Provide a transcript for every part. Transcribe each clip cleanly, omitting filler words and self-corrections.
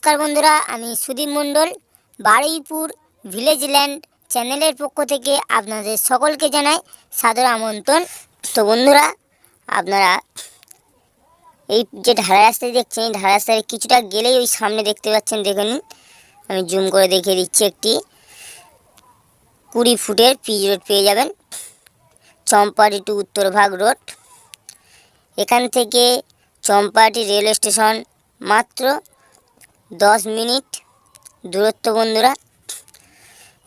নমস্কার বন্ধুরা, আমি সুদীপ মণ্ডল বারুইপুর ভিলেজ ল্যান্ড চ্যানেলের পক্ষ থেকে আপনাদের সকলকে জানাই সাদর আমন্ত্রণ। তো বন্ধুরা, আপনারা এই যে ঢালাই রাস্তাটি দেখছেন, এই ঢালাই রাস্তায় কিছুটা গেলেই ওই সামনে দেখতে পাচ্ছেন, দেখে নিন। আমি জুম করে দেখিয়ে দিচ্ছি। একটি 20 ফুটের পিচ রোড পেয়ে যাবেন, চম্পাহাটি টু উত্তরভাগ রোড। এখান থেকে চম্পাহাটি রেলওয়ে স্টেশন মাত্র 10 মিনিট দূরত্ব বন্ধুরা।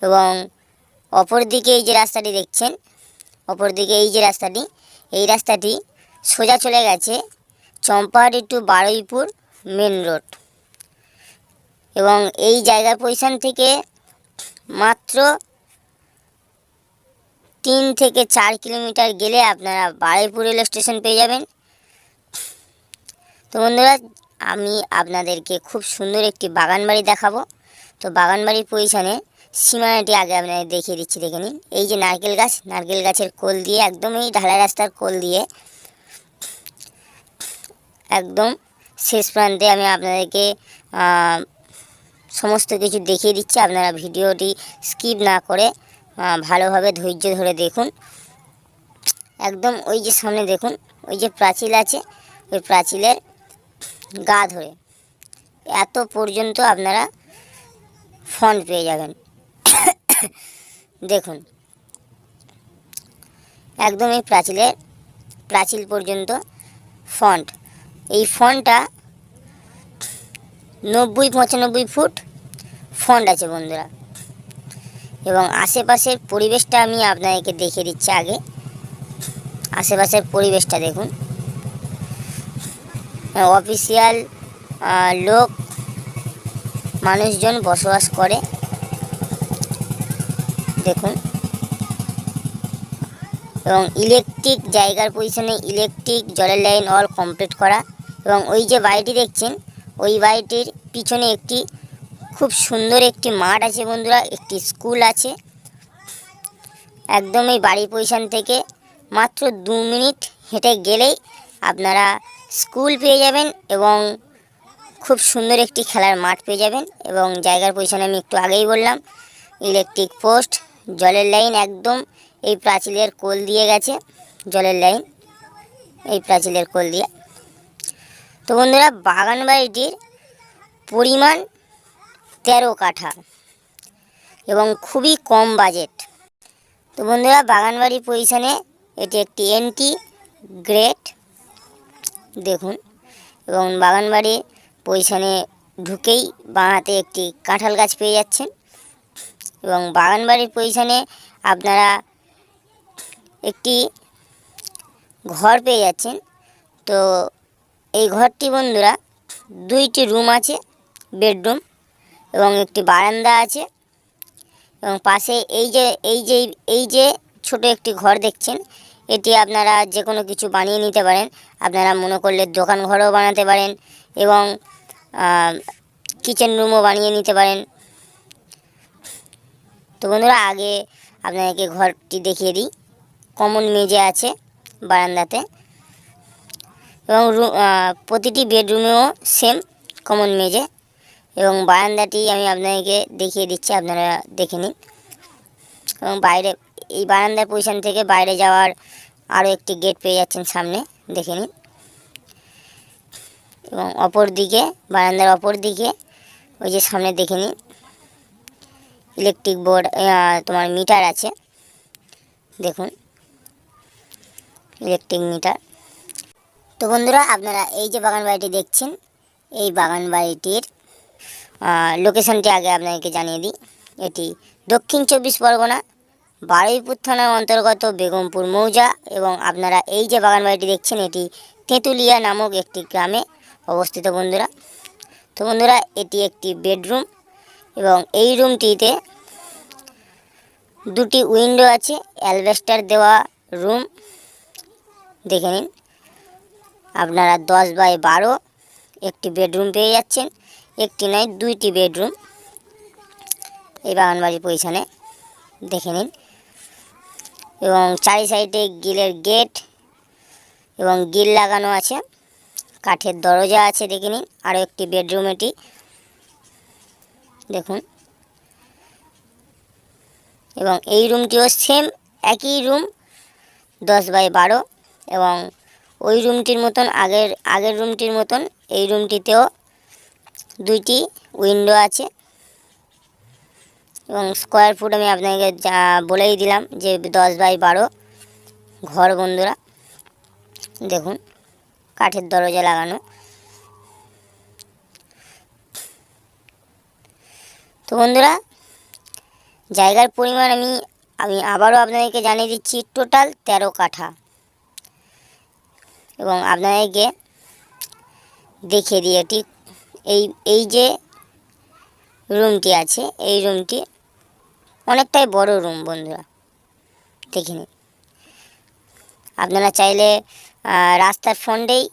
এবং অপরদিকে এই যে রাস্তাটি দেখছেন, অপরদিকে এই রাস্তাটি সোজা চলে গেছে Champahati to Baruipur main road. এবং এই জায়গার পজিশন থেকে মাত্র 3 থেকে 4 কিলোমিটার গেলে আপনারা বারুইপুর রেল স্টেশন পেয়ে যাবেন। তো বন্ধুরা, আমি আপনাদেরকে খুব সুন্দর একটি বাগান বাড়ি দেখাবো। তো বাগান বাড়ির পজিশনে সীমানাটি আগে আপনাদের দেখিয়ে দিচ্ছি, দেখে নিন। এই যে নারকেল গাছের কোল দিয়ে, একদম এই ঢালাই রাস্তার কোল দিয়ে একদম শেষ প্রান্তে আমি আপনাদেরকে সমস্ত কিছু দেখিয়ে দিচ্ছি। আপনারা ভিডিওটি স্কিপ না করে ভালোভাবে ধৈর্য ধরে দেখুন। একদম ওই যে সামনে দেখুন, ওই যে প্রাচীর আছে, ওই প্রাচীরের গা ধরে এত পর্যন্ত আপনারা ফন্ট পেয়ে যাবেন। দেখুন, একদম এই প্রাচীর পর্যন্ত ফন্ট। এই ফন্টটা 90-95 ফুট ফন্ট আছে বন্ধুরা। এবং আশেপাশের পরিবেশটা আমি আপনাদেরকে দেখিয়ে দিচ্ছি আগে। আশেপাশের পরিবেশটা দেখুন, অফিসিয়াল লোক মানুষজন বসবাস করে, দেখুন। এবং ইলেকট্রিক জায়গার পজিশনে ইলেকট্রিক, জলের লাইন অল কমপ্লিট করা। এবং ওই যে বাড়িটি দেখছেন, ওই বাড়িটির পিছনে একটি খুব সুন্দর একটি মাঠ আছে বন্ধুরা, একটি স্কুল আছে। একদম এই বাড়ির পজিশন থেকে মাত্র 2 মিনিট হেঁটে গেলেই আপনারা স্কুল পেয়ে যাবেন এবং খুব সুন্দর একটি খেলার মাঠ পেয়ে যাবেন। এবং জায়গার পজিশনে আমি একটু আগেই বললাম, ইলেকট্রিক পোস্ট, জলের লাইন একদম এই প্রাচীরের কোল দিয়ে গেছে, জলের লাইন এই প্রাচীরের কোল দিয়ে। তো বন্ধুরা, বাগান বাড়িটির পরিমাণ 13 কাঠা এবং খুবই কম বাজেট। তো বন্ধুরা, বাগান বাড়ির পজিশনে এটি একটি এন্টি গ্রেট, দেখুন। এবং বাগান বাড়ির পজিশনে ঢুকেই বাঁ হাতে একটি কাঁঠাল গাছ পেয়ে যাচ্ছেন। এবং বাগান বাড়ির পজিশনে আপনারা একটি ঘর পেয়ে যাচ্ছেন। তো এই ঘরটি বন্ধুরা 2টি রুম আছে, বেডরুম, এবং একটি বারান্দা আছে। এবং পাশে এই যে ছোট একটি ঘর দেখছেন, এটি আপনারা যে কোনো কিছু বানিয়ে নিতে পারেন। আপনারা মনে করলে দোকান ঘরও বানাতে পারেন এবং কিচেন রুমও বানিয়ে নিতে পারেন। তো বন্ধুরা, আগে আপনাদেরকে ঘরটি দেখিয়ে দিই। কমন মেঝে আছে বারান্দাতে এবং প্রতিটি বেডরুমেও সেম কমন মেঝে। এবং বারান্দাটি আমি আপনাদেরকে দেখিয়ে দিচ্ছি, আপনারা দেখে নিন। এবং বাইরে এই বারান্দার পজিশন থেকে বাইরে যাওয়ার আরও একটি গেট পেয়ে যাচ্ছেন সামনে, দেখে নিন। এবং বারান্দার অপর দিকে ওই যে সামনে দেখে নিন, ইলেকট্রিক বোর্ড, তোমার মিটার আছে, দেখুন, ইলেকট্রিক মিটার। তো বন্ধুরা, আপনারা এই যে বাগান বাড়িটি দেখছেন, এই বাগান বাড়িটির লোকেশনটি আগে আপনাদেরকে জানিয়ে দিই। এটি দক্ষিণ 24 পরগনা, বারুইপুর থানার অন্তর্গত বেগমপুর মৌজা। এবং আপনারা এই যে বাগান বাড়িটি দেখছেন, এটি তেঁতুলিয়া নামক একটি গ্রামে অবস্থিত বন্ধুরা। তো বন্ধুরা, এটি একটি বেডরুম এবং এই রুমটিতে 2টি উইন্ডো আছে, অ্যালবেস্টার দেওয়া রুম, দেখে নিন। আপনারা 10x12 একটি বেডরুম পেয়ে যাচ্ছেন, একটি নয় 2টি বেডরুম এই বাগান বাড়ির পজিশনে, দেখে নিন। এবং চারি সাইডে গ্রিলের গেট এবং গ্রিল লাগানো আছে, কাঠের দরজা আছে, দেখে নিন। আরও একটি বেডরুম এটি। দেখুন। এবং এই রুমটিও সেম একই রুম, 10x12, এবং ওই রুমটির মতন আগের রুমটির মতন এই রুমটিতেও 2টি উইন্ডো আছে। এবং স্কোয়ার ফুট আমি আপনাকে যা বলেই দিলাম যে 10x12 ঘর বন্ধুরা। দেখুন, কাঠের দরজা লাগানো। তো বন্ধুরা, জায়গার পরিমাণ আমি আবারও আপনাদেরকে জানিয়ে দিচ্ছি, টোটাল 13 কাঠা। এবং আপনাদেরকে দেখিয়ে দিই এটি, এই যে রুমটি আছে, এই রুমটি অনেকটাই বড় রুম বন্ধুরা, দেখে নিন। আপনারা চাইলে রাস্তার ফ্রন্টেই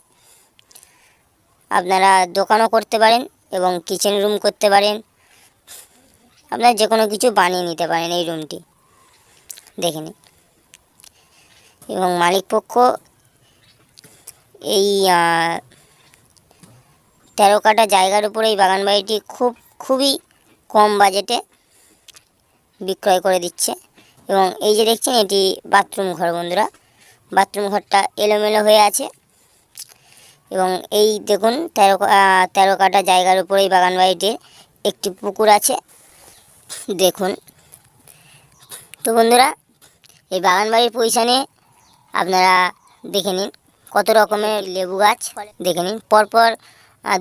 আপনারা দোকানও করতে পারেন এবং কিচেন রুম করতে পারেন, আপনারা যে কোনো কিছু বানিয়ে নিতে পারেন এই রুমটি, দেখে নিন। এবং মালিকপক্ষ এই 13 কাঠা জায়গার উপরে এই বাগান বাড়িটি খুবই কম বাজেটে বিক্রয় করে দিচ্ছে। এবং এই যে দেখছেন, এটি বাথরুম ঘর বন্ধুরা। বাথরুম ঘরটা এলোমেলো হয়ে আছে। এবং এই দেখুন, 13 কাঠা জায়গার উপরে এই বাগান বাড়িটির একটি পুকুর আছে, দেখুন। তো বন্ধুরা, এই বাগান বাড়ির পজিশনে আপনারা দেখে নিন কত রকমের লেবু গাছ, দেখে নিন। পরপর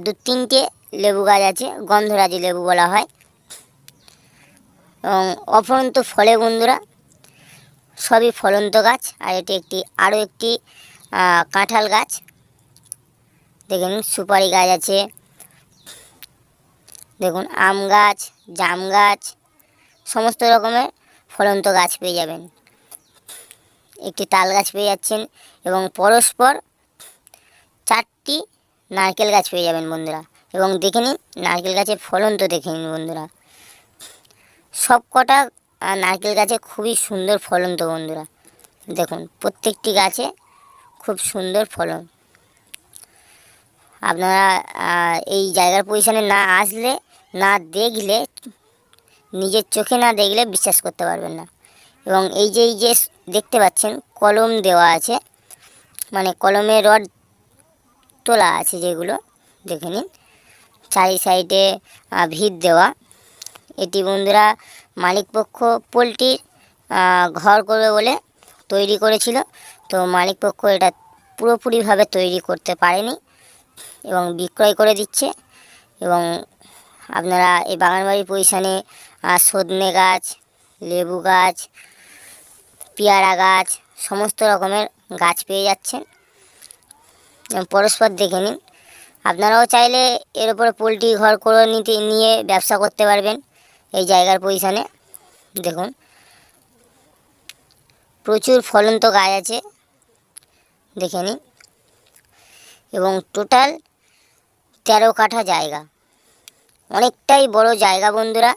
2-3টে লেবু গাছ আছে, গন্ধরাজি লেবু বলা হয়। এবং অফুরন্ত ফলে বন্ধুরা, সবই ফলন্ত গাছ। আর এটি আরও একটি কাঁঠাল গাছ, দেখে নিন। সুপারি গাছ আছে, দেখুন। আম গাছ, জাম গাছ, সমস্ত রকমের ফলন্ত গাছ পেয়ে যাবেন। একটি তাল গাছ পেয়ে যাচ্ছেন এবং পরস্পর 4টি নারকেল গাছ পেয়ে যাবেন বন্ধুরা। এবং দেখে নিন নারকেল গাছের ফলন, তো দেখে নিন বন্ধুরা, সব কটা নারকেল গাছে খুবই সুন্দর ফলন তো বন্ধুরা, দেখুন। প্রত্যেকটি গাছে খুব সুন্দর ফলন। আপনারা এই জায়গার পজিশনে না আসলে, না দেখলে, নিজের চোখে না দেখলে বিশ্বাস করতে পারবেন না। এবং এই যে দেখতে পাচ্ছেন কলম দেওয়া আছে, মানে কলমের রড তোলা আছে যেগুলো, দেখে নিন। 4 সাইডে ভিত দেওয়া। এটি বন্ধুরা মালিকপক্ষ পোলট্রির ঘর করবে বলে তৈরি করেছিল। তো মালিকপক্ষ এটা পুরোপুরিভাবে তৈরি করতে পারেনি এবং বিক্রয় করে দিচ্ছে। এবং আপনারা এই বাগানবাড়ির পজিশনে সজনে গাছ, লেবু গাছ, পেয়ারা গাছ, সমস্ত রকমের গাছ পেয়ে যাচ্ছেন। পরস্পর দেখে নিন। আপনারাও চাইলে এর উপরে পোলট্রি ঘর করে নিয়ে ব্যবসা করতে পারবেন এই জায়গার পজিশনে, দেখুন। প্রচুর ফলন্ত গাছ আছে, দেখে নিন। এবং টোটাল 13 কাঠা জায়গা, অনেকটাই বড় জায়গা বন্ধুরা।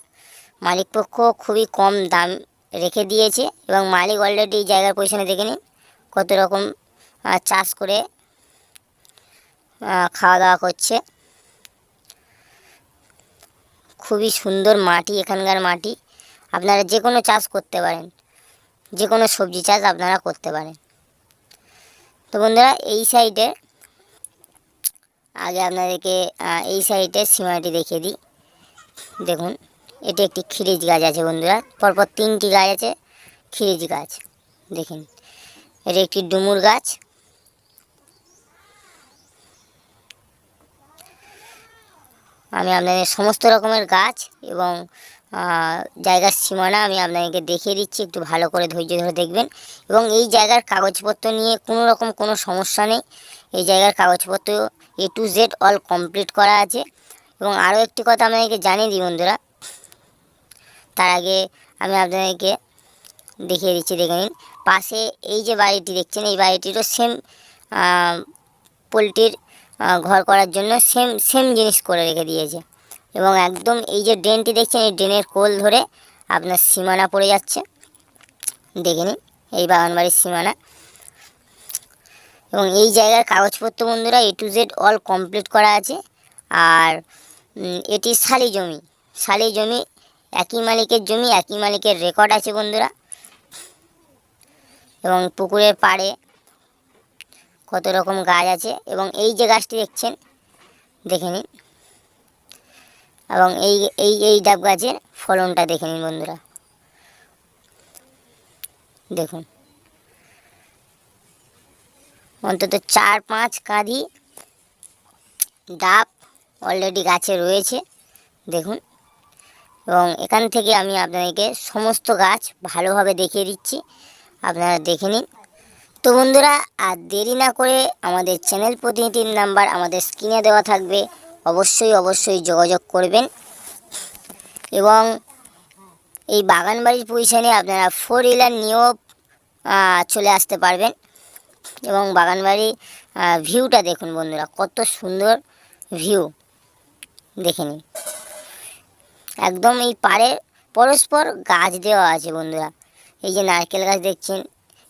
মালিকপক্ষ খুবই কম দাম রেখে দিয়েছে এবং মালিক অলরেডি এই জায়গার পজিশনে দেখে নিন কত রকম চাষ করে খাওয়া দাওয়া করছে। খুবই সুন্দর মাটি, এখানকার মাটি। আপনারা যে কোনো চাষ করতে পারেন, যে কোনো সবজি চাষ আপনারা করতে পারেন। তো বন্ধুরা, এই সাইডে আগে আপনাদেরকে এই সাইডের সীমাটি দেখিয়ে দিই, দেখুন। এটি একটি খিরিজ গাছ আছে বন্ধুরা, পরপর 3টি গাছ আছে খিরিজ গাছ, দেখুন। এটি একটি ডুমুর গাছ, আমি আপনাদের সমস্ত রকমের গাছ এবং জায়গার সীমানা আমি আপনাদেরকে দেখিয়ে দিচ্ছি, একটু ভালো করে ধৈর্য ধরে দেখবেন। এবং এই জায়গার কাগজপত্র নিয়ে কোনো সমস্যা নেই। এই জায়গার কাগজপত্র A to Z all complete করা আছে। এবং আরও একটি কথা আপনাদেরকে জানিয়ে দিই বন্ধুরা, তার আগে আমি আপনাদেরকে দেখিয়ে দিচ্ছি, দেখে নিন। পাশে এই যে বাড়িটি দেখছেন, এই বাড়িটিরও সেম পোলট্রির ঘর করার জন্য সেম জিনিস করে রেখে দিয়েছে। এবং একদম এই যে ড্রেনটি দেখছেন, এই ড্রেনের কোল ধরে আপনার সীমানা পড়ে যাচ্ছে, দেখে নিন এই বাগানবাড়ির সীমানা। এবং এই জায়গার কাগজপত্র বন্ধুরা A to Z all complete করা আছে। আর এটি শালি জমি, সালি জমি, একই মালিকের জমি, একই মালিকের রেকর্ড আছে বন্ধুরা। এবং পুকুরের পাড়ে কত রকম গাছ আছে, এবং এই যে গাছটি দেখছেন দেখে নিন, এবং এই এই এই ডাব গাছের ফলনটা দেখে নিন বন্ধুরা। দেখুন, অন্তত 4-5 কাঁধি ডাব অলরেডি গাছে রয়েছে দেখুন। এবং এখান থেকে আমি আপনাদেরকে সমস্ত গাছ ভালোভাবে দেখিয়ে দিচ্ছি, আপনারা দেখে নিন। তো বন্ধুরা, আর দেরি না করে আমাদের চ্যানেল প্রতিনিধির নাম্বার আমাদের স্ক্রিনে দেওয়া থাকবে, অবশ্যই যোগাযোগ করবেন। এবং এই বাগান বাড়ির পজিশনে আপনারা 4 হুইলার নিয়েও চলে আসতে পারবেন। এবং বাগান বাড়ির ভিউটা দেখুন বন্ধুরা, কত সুন্দর ভিউ দেখে নিন। একদম এই পাড়ে পরস্পর গাছ দেওয়া আছে বন্ধুরা। এই যে নারকেল গাছ দেখছেন,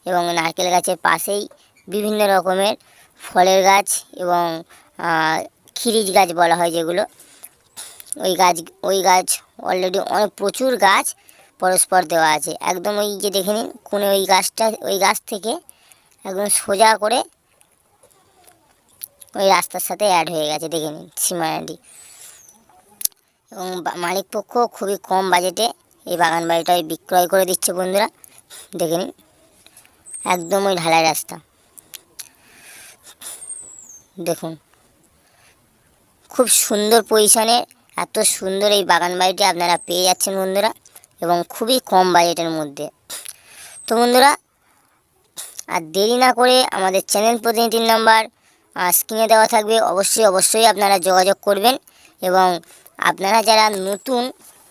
এবং নারকেল গাছের পাশেই বিভিন্ন রকমের ফলের গাছ এবং খিরিজ গাছ বলা হয় যেগুলো, ওই গাছ অলরেডি অনেক প্রচুর গাছ পরস্পর দেওয়া আছে। একদম ওই যে দেখে নিন কোণে ওই গাছ থেকে একদম সোজা করে ওই রাস্তার সাথে অ্যাড হয়ে গেছে দেখে নিন সীমানাটি। এবং মালিক পক্ষ খুবই কম বাজেটে এই বাগান বাড়িটাই বিক্রয় করে দিচ্ছে বন্ধুরা, দেখে নিন। একদম ওই ঢালাই রাস্তা দেখুন, খুব সুন্দর পজিশনে এত সুন্দর এই বাগান বাড়িটি আপনারা পেয়ে যাচ্ছেন বন্ধুরা, এবং খুবই কম বাজেটের মধ্যে। তো বন্ধুরা, আর দেরি না করে আমাদের চ্যানেল প্রতিনিধির নাম্বার স্ক্রিনে দেওয়া থাকবে, অবশ্যই আপনারা যোগাযোগ করবেন। এবং আপনারা যারা নতুন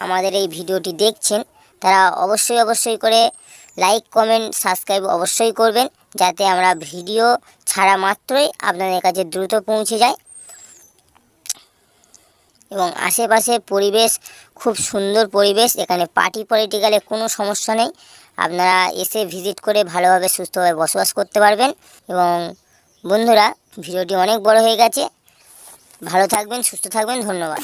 আমাদের এই ভিডিওটি দেখছেন তারা অবশ্যই করে লাইক, কমেন্ট, সাবস্ক্রাইব অবশ্যই করবেন, যাতে আমরা ভিডিও ছাড়া মাত্রই আপনাদের কাছে দ্রুত পৌঁছে যায়। এবং আশেপাশে পরিবেশ খুব সুন্দর পরিবেশ, এখানে পার্টি পলিটিক্যালে কোনো সমস্যা নেই। আপনারা এসে ভিজিট করে ভালোভাবে সুস্থভাবে বসবাস করতে পারবেন। এবং বন্ধুরা, ভিডিওটি অনেক বড় হয়ে গেছে, ভালো থাকবেন, সুস্থ থাকবেন, ধন্যবাদ।